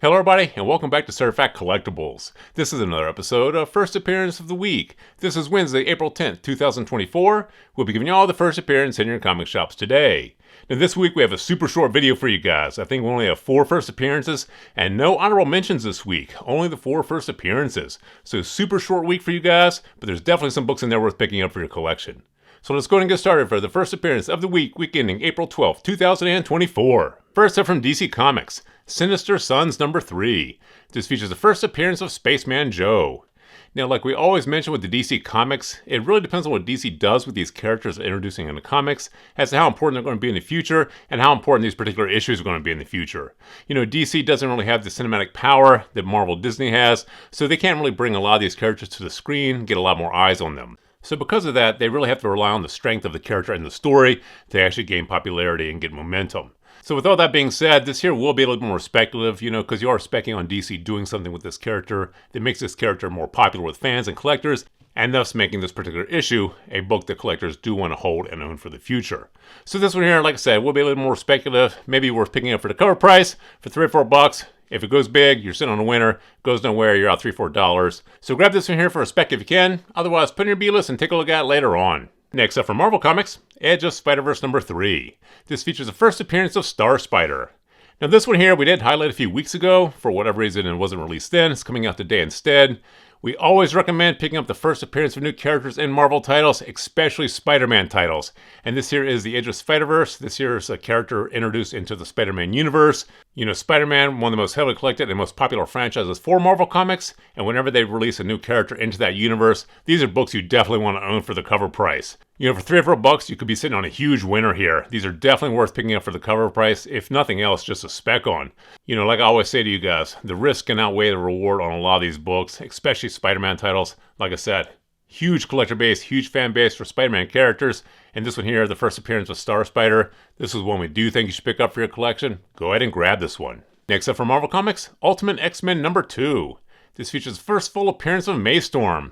Hello everybody, and welcome back to Certifact Collectibles. This is another episode of First Appearance of the Week. This is Wednesday, April 10th, 2024. We'll be giving you all the first appearance in your comic shops today. Now this week we have a super short video for you guys. I think we only have 4 first appearances, and no honorable mentions this week. Only the 4 first appearances. So super short week for you guys, but there's definitely some books in there worth picking up for your collection. So let's go ahead and get started for the first appearance of the week ending April 12th, 2024. First up from DC Comics, Sinister Sons number 3. This features the first appearance of Spaceman Joe. Now, like we always mention with the DC Comics, it really depends on what DC does with these characters they're introducing in the comics as to how important they're going to be in the future and how important these particular issues are going to be in the future. You know, DC doesn't really have the cinematic power that Marvel Disney has, so they can't really bring a lot of these characters to the screen, get a lot more eyes on them. So because of that, they really have to rely on the strength of the character and the story to actually gain popularity and get momentum. So with all that being said, this here will be a little bit more speculative, you know, because you are specking on DC doing something with this character that makes this character more popular with fans and collectors, and thus making this particular issue a book that collectors do want to hold and own for the future. So this one here, like I said, will be a little more speculative, maybe worth picking up for the cover price for $3 or $4. If it goes big, you're sitting on a winner. Goes nowhere, you're out $3 or $4. So grab this one here for a spec if you can. Otherwise, put it in your B-list and take a look at it later on. Next up from Marvel Comics, Edge of Spider-Verse number 3. This features the first appearance of Star Spider. Now this one here we did highlight a few weeks ago. For whatever reason it wasn't released then. It's coming out today instead. We always recommend picking up the first appearance of new characters in Marvel titles, especially Spider-Man titles. And this here is the Edge of Spider-Verse. This here is a character introduced into the Spider-Man universe. You know, Spider-Man, one of the most heavily collected and most popular franchises for Marvel Comics. And whenever they release a new character into that universe, these are books you definitely want to own for the cover price. You know, for $3 or $4, you could be sitting on a huge winner here. These are definitely worth picking up for the cover price, if nothing else, just a spec on. You know, like I always say to you guys, the risk can outweigh the reward on a lot of these books, especially Spider-Man titles. Like I said, huge collector base, huge fan base for Spider-Man characters. And this one here, the first appearance of Star Spider. This is one we do think you should pick up for your collection. Go ahead and grab this one. Next up from Marvel Comics, Ultimate X-Men number 2. This features the first full appearance of Maystorm.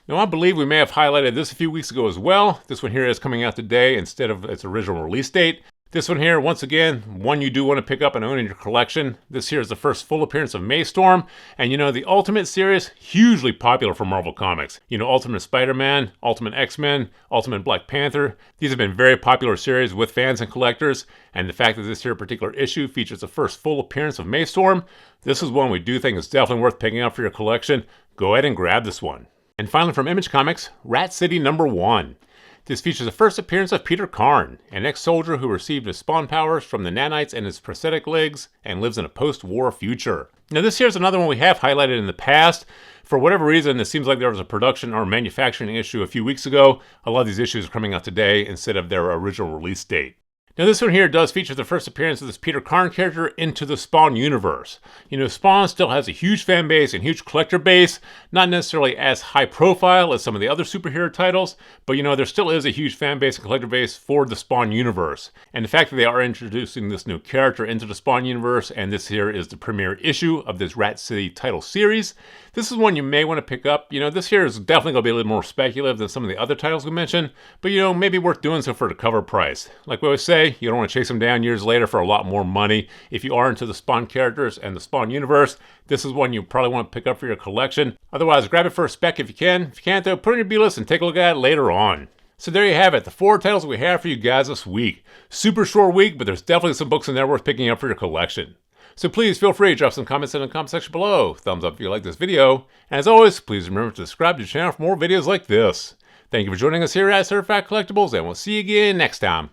Now, I believe we may have highlighted this a few weeks ago as well. This one here is coming out today instead of its original release date. This one here, once again, one you do want to pick up and own in your collection. This here is the first full appearance of Maystorm. And you know, the Ultimate series, hugely popular for Marvel Comics. You know, Ultimate Spider-Man, Ultimate X-Men, Ultimate Black Panther. These have been very popular series with fans and collectors. And the fact that this here particular issue features the first full appearance of Maystorm, this is one we do think is definitely worth picking up for your collection. Go ahead and grab this one. And finally from Image Comics, Rat City number 1. This features the first appearance of Peter Karn, an ex-soldier who received his spawn powers from the nanites in his prosthetic legs and lives in a post-war future. Now this here is another one we have highlighted in the past. For whatever reason, it seems like there was a production or manufacturing issue a few weeks ago. A lot of these issues are coming out today instead of their original release date. Now this one here does feature the first appearance of this Peter Karn character into the Spawn universe. You know, Spawn still has a huge fan base and huge collector base, not necessarily as high profile as some of the other superhero titles, but you know, there still is a huge fan base and collector base for the Spawn universe. And the fact that they are introducing this new character into the Spawn universe, and this here is the premiere issue of this Rat City title series, this is one you may want to pick up. You know, this here is definitely going to be a little more speculative than some of the other titles we mentioned, but you know, maybe worth doing so for the cover price. Like we always say, you don't want to chase them down years later for a lot more money. If you are into the Spawn characters and the Spawn universe, this is one you probably want to pick up for your collection. Otherwise, grab it for a spec if you can. If you can't, though, put it in your B-list and take a look at it later on. So there you have it, the 4 titles we have for you guys this week. Super short week, but there's definitely some books in there worth picking up for your collection. So please feel free to drop some comments in the comment section below. Thumbs up if you like this video. And as always, please remember to subscribe to the channel for more videos like this. Thank you for joining us here at Certifact Collectibles, and we'll see you again next time.